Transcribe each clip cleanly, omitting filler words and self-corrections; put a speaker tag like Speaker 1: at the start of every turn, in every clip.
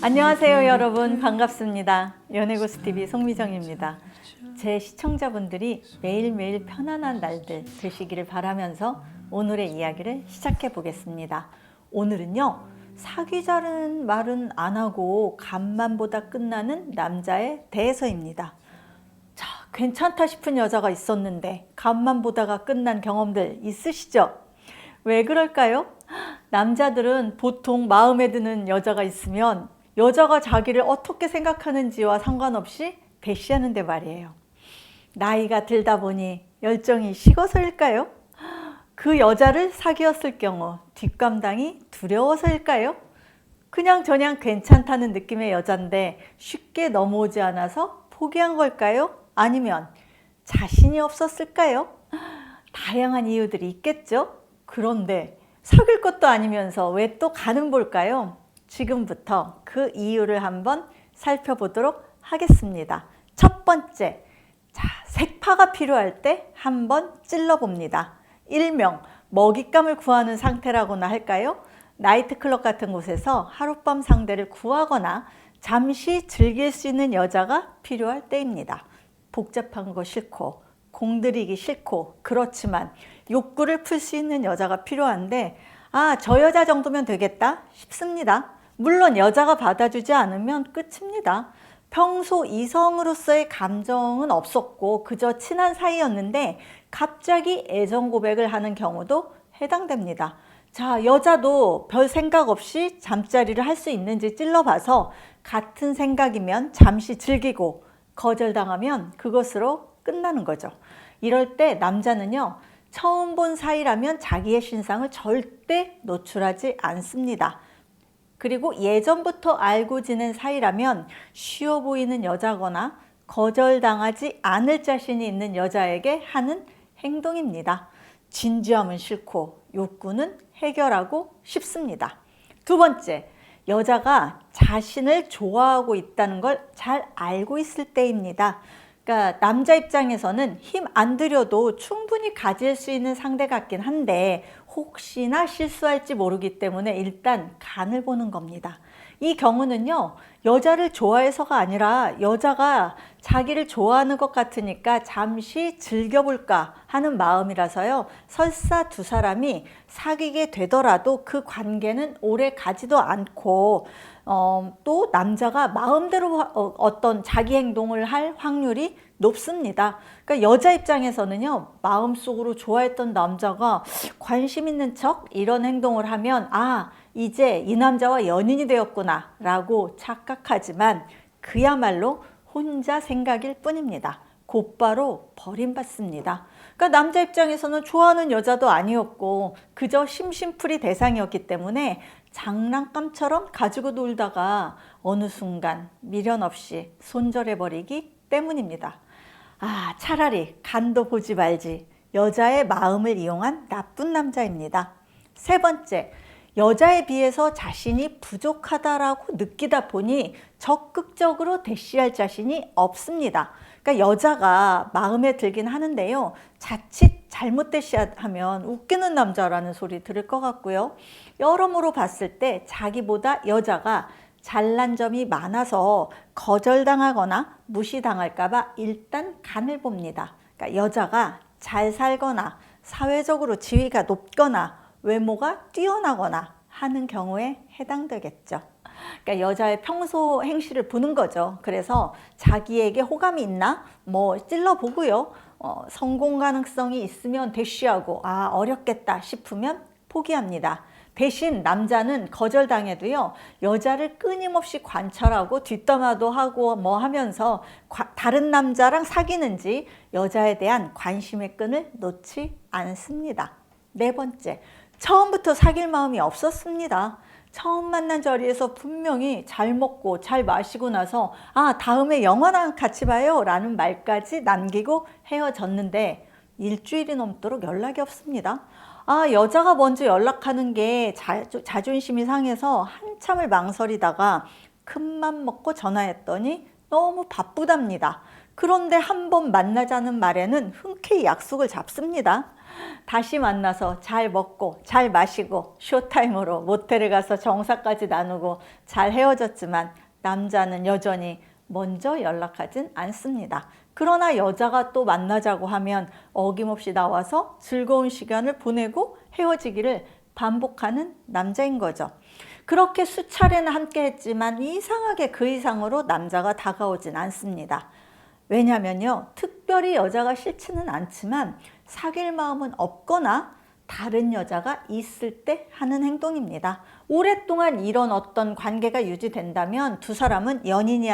Speaker 1: 안녕하세요 여러분, 반갑습니다. 연애고수TV 송미정입니다. 제 시청자분들이 매일매일 편안한 날들 되시기를 바라면서 오늘의 이야기를 시작해 보겠습니다. 오늘은요, 사귀자는 말은 안 하고 간만 보다 끝나는 남자에 대해서입니다. 자, 괜찮다 싶은 여자가 있었는데 간만 보다가 끝난 경험들 있으시죠? 왜 그럴까요? 남자들은 보통 마음에 드는 여자가 있으면 여자가 자기를 어떻게 생각하는지와 상관없이 대시하는데 말이에요. 나이가 들다 보니 열정이 식어서일까요? 그 여자를 사귀었을 경우 뒷감당이 두려워서일까요? 그냥 괜찮다는 느낌의 여잔데 쉽게 넘어오지 않아서 포기한 걸까요? 아니면 자신이 없었을까요? 다양한 이유들이 있겠죠? 그런데 사귈 것도 아니면서 왜 또 가는 볼까요? 지금부터 그 이유를 한번 살펴보도록 하겠습니다. 첫 번째, 자, 색파가 필요할 때 한번 찔러봅니다. 일명 먹잇감을 구하는 상태라고나 할까요? 나이트클럽 같은 곳에서 하룻밤 상대를 구하거나 잠시 즐길 수 있는 여자가 필요할 때입니다. 복잡한 거 싫고 공들이기 싫고 그렇지만 욕구를 풀 수 있는 여자가 필요한데, 아, 저 여자 정도면 되겠다 싶습니다. 물론 여자가 받아주지 않으면 끝입니다. 평소 이성으로서의 감정은 없었고 그저 친한 사이였는데 갑자기 애정 고백을 하는 경우도 해당됩니다. 자, 여자도 별 생각 없이 잠자리를 할 수 있는지 찔러봐서 같은 생각이면 잠시 즐기고 거절당하면 그것으로 끝나는 거죠. 이럴 때 남자는요, 처음 본 사이라면 자기의 신상을 절대 노출하지 않습니다. 그리고 예전부터 알고 지낸 사이라면 쉬워 보이는 여자거나 거절당하지 않을 자신이 있는 여자에게 하는 행동입니다. 진지함은 싫고 욕구는 해결하고 싶습니다. 두 번째, 여자가 자신을 좋아하고 있다는 걸 잘 알고 있을 때입니다. 그러니까 남자 입장에서는 힘 안 들여도 충분히 가질 수 있는 상대 같긴 한데 혹시나 실수할지 모르기 때문에 일단 간을 보는 겁니다. 이 경우는요, 여자를 좋아해서가 아니라 여자가 자기를 좋아하는 것 같으니까 잠시 즐겨볼까 하는 마음이라서요, 설사 두 사람이 사귀게 되더라도 그 관계는 오래 가지도 않고 또 남자가 마음대로 어떤 자기 행동을 할 확률이 높습니다. 그러니까 여자 입장에서는요, 마음속으로 좋아했던 남자가 관심 있는 척 이런 행동을 하면, 아, 이제 이 남자와 연인이 되었구나 라고 착각하지만 그야말로 혼자 생각일 뿐입니다. 곧바로 버림받습니다. 그러니까 남자 입장에서는 좋아하는 여자도 아니었고 그저 심심풀이 대상이었기 때문에 장난감처럼 가지고 놀다가 어느 순간 미련 없이 손절해버리기 때문입니다. 아, 차라리 간도 보지 말지. 여자의 마음을 이용한 나쁜 남자입니다. 세 번째, 여자에 비해서 자신이 부족하다라고 느끼다 보니 적극적으로 대시할 자신이 없습니다. 그러니까 여자가 마음에 들긴 하는데요, 자칫 잘못 대시하면 웃기는 남자라는 소리 들을 것 같고요. 여러모로 봤을 때 자기보다 여자가 잘난 점이 많아서 거절당하거나 무시당할까 봐 일단 간을 봅니다. 그러니까 여자가 잘 살거나 사회적으로 지위가 높거나 외모가 뛰어나거나 하는 경우에 해당되겠죠. 그러니까 여자의 평소 행실을 보는 거죠. 그래서 자기에게 호감이 있나? 찔러보고요. 성공 가능성이 있으면 대쉬하고, 아, 어렵겠다 싶으면 포기합니다. 대신 남자는 거절당해도요, 여자를 끊임없이 관찰하고 뒷담화도 하고 하면서 다른 남자랑 사귀는지 여자에 대한 관심의 끈을 놓지 않습니다. 네 번째, 처음부터 사귈 마음이 없었습니다. 처음 만난 자리에서 분명히 잘 먹고 잘 마시고 나서, 아, 다음에 영화나 같이 봐요 라는 말까지 남기고 헤어졌는데 일주일이 넘도록 연락이 없습니다. 아, 여자가 먼저 연락하는 게 자존심이 상해서 한참을 망설이다가 큰맘 먹고 전화했더니 너무 바쁘답니다. 그런데 한번 만나자는 말에는 흔쾌히 약속을 잡습니다. 다시 만나서 잘 먹고 잘 마시고 쇼타임으로 모텔에 가서 정사까지 나누고 잘 헤어졌지만 남자는 여전히 먼저 연락하진 않습니다. 그러나 여자가 또 만나자고 하면 어김없이 나와서 즐거운 시간을 보내고 헤어지기를 반복하는 남자인 거죠. 그렇게 수차례나 함께 했지만 이상하게 그 이상으로 남자가 다가오진 않습니다. 왜냐면요, 특별히 여자가 싫지는 않지만 사귈 마음은 없거나 다른 여자가 있을 때 하는 행동입니다. 오랫동안 이런 어떤 관계가 유지된다면 두 사람은 연인이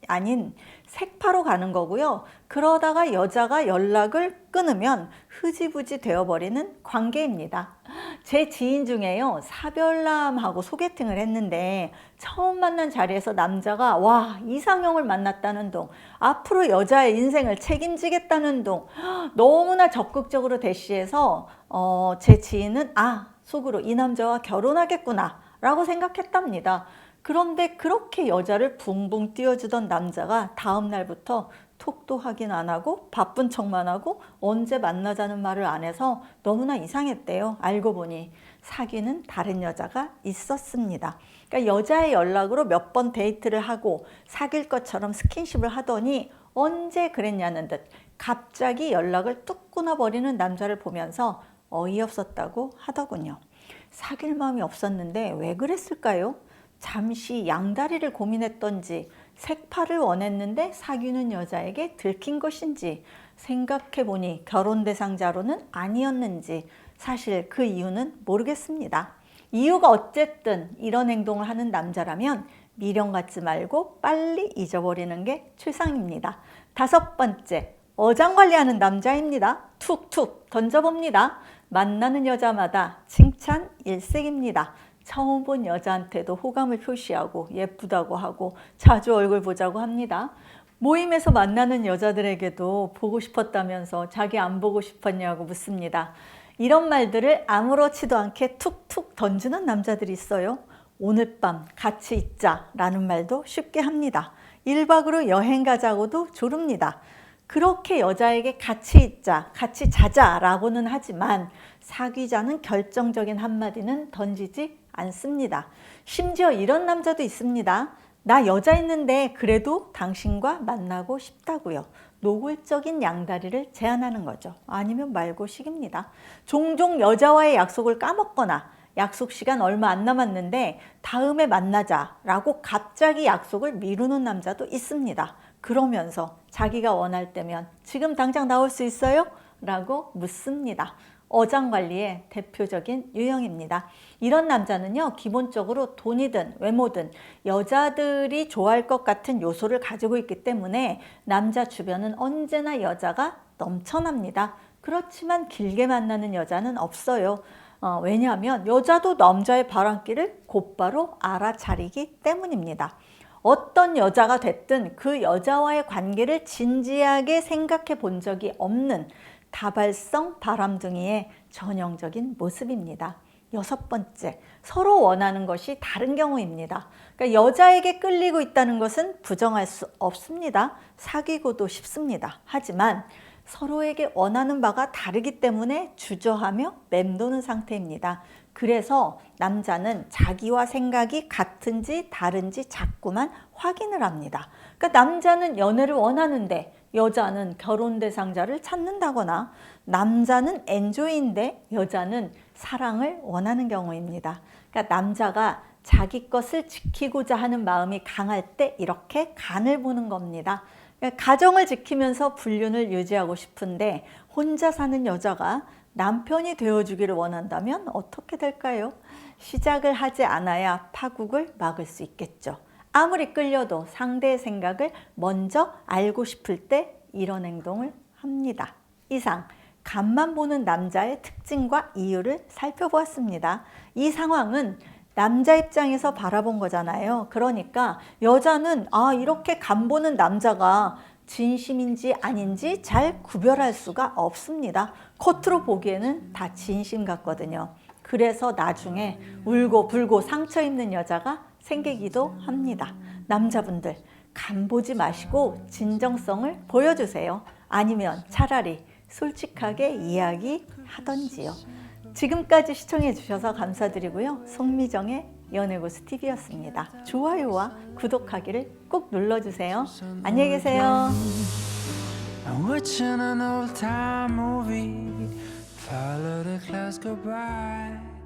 Speaker 1: 아닌 색파로 가는 거고요. 그러다가 여자가 연락을 끊으면 흐지부지 되어버리는 관계입니다. 제 지인 중에요, 사별남하고 소개팅을 했는데 처음 만난 자리에서 남자가 와, 이상형을 만났다는 둥, 앞으로 여자의 인생을 책임지겠다는 둥 너무나 적극적으로 대시해서 제 지인은 속으로 이 남자와 결혼하겠구나 라고 생각했답니다. 그런데 그렇게 여자를 붕붕 띄워주던 남자가 다음 날부터 톡도 확인 안 하고 바쁜 척만 하고 언제 만나자는 말을 안 해서 너무나 이상했대요. 알고 보니 사귀는 다른 여자가 있었습니다. 그러니까 여자의 연락으로 몇 번 데이트를 하고 사귈 것처럼 스킨십을 하더니 언제 그랬냐는 듯 갑자기 연락을 뚝 끊어버리는 남자를 보면서 어이없었다고 하더군요. 사귈 마음이 없었는데 왜 그랬을까요? 잠시 양다리를 고민했던지, 색파를 원했는데 사귀는 여자에게 들킨 것인지, 생각해보니 결혼 대상자로는 아니었는지, 사실 그 이유는 모르겠습니다. 이유가 어쨌든 이런 행동을 하는 남자라면 미련 갖지 말고 빨리 잊어버리는 게 최상입니다. 5번째, 어장관리하는 남자입니다. 툭툭 던져봅니다. 만나는 여자마다 칭찬 일색입니다. 처음 본 여자한테도 호감을 표시하고 예쁘다고 하고 자주 얼굴 보자고 합니다. 모임에서 만나는 여자들에게도 보고 싶었다면서 자기 안 보고 싶었냐고 묻습니다. 이런 말들을 아무렇지도 않게 툭툭 던지는 남자들이 있어요. 오늘 밤 같이 있자 라는 말도 쉽게 합니다. 1박으로 여행 가자고도 조릅니다. 그렇게 여자에게 같이 있자, 같이 자자 라고는 하지만 사귀자는 결정적인 한마디는 던지지 않습니다. 심지어 이런 남자도 있습니다. 나 여자 있는데 그래도 당신과 만나고 싶다고요. 노골적인 양다리를 제안하는 거죠. 아니면 말고 식입니다. 종종 여자와의 약속을 까먹거나 약속 시간 얼마 안 남았는데 다음에 만나자라고 갑자기 약속을 미루는 남자도 있습니다. 그러면서 자기가 원할 때면 지금 당장 나올 수 있어요? 라고 묻습니다. 어장관리의 대표적인 유형입니다. 이런 남자는요, 기본적으로 돈이든 외모든 여자들이 좋아할 것 같은 요소를 가지고 있기 때문에 남자 주변은 언제나 여자가 넘쳐납니다. 그렇지만 길게 만나는 여자는 없어요. 왜냐하면 여자도 남자의 바람길을 곧바로 알아차리기 때문입니다. 어떤 여자가 됐든 그 여자와의 관계를 진지하게 생각해 본 적이 없는 다발성 바람둥이의 전형적인 모습입니다. 6번째, 서로 원하는 것이 다른 경우입니다. 그러니까 여자에게 끌리고 있다는 것은 부정할 수 없습니다. 사귀고도 싶습니다. 하지만 서로에게 원하는 바가 다르기 때문에 주저하며 맴도는 상태입니다. 그래서 남자는 자기와 생각이 같은지 다른지 자꾸만 확인을 합니다. 그러니까 남자는 연애를 원하는데 여자는 결혼 대상자를 찾는다거나, 남자는 엔조이인데 여자는 사랑을 원하는 경우입니다. 그러니까 남자가 자기 것을 지키고자 하는 마음이 강할 때 이렇게 간을 보는 겁니다. 그러니까 가정을 지키면서 불륜을 유지하고 싶은데 혼자 사는 여자가 남편이 되어주기를 원한다면 어떻게 될까요? 시작을 하지 않아야 파국을 막을 수 있겠죠. 아무리 끌려도 상대의 생각을 먼저 알고 싶을 때 이런 행동을 합니다. 이상 간만 보는 남자의 특징과 이유를 살펴보았습니다. 이 상황은 남자 입장에서 바라본 거잖아요. 그러니까 여자는 이렇게 간 보는 남자가 진심인지 아닌지 잘 구별할 수가 없습니다. 겉으로 보기에는 다 진심 같거든요. 그래서 나중에 울고 불고 상처 입는 여자가 생기기도 합니다. 남자분들, 간 보지 마시고 진정성을 보여주세요. 아니면 차라리 솔직하게 이야기하세요. 하던지요. 지금까지 시청해 주셔서 감사드리고요. 송미정의 연애고수 TV였습니다. 좋아요와 구독하기를 꼭 눌러주세요. 안녕히 계세요.
Speaker 2: I'm watching an old time movie. Follow the clouds go by.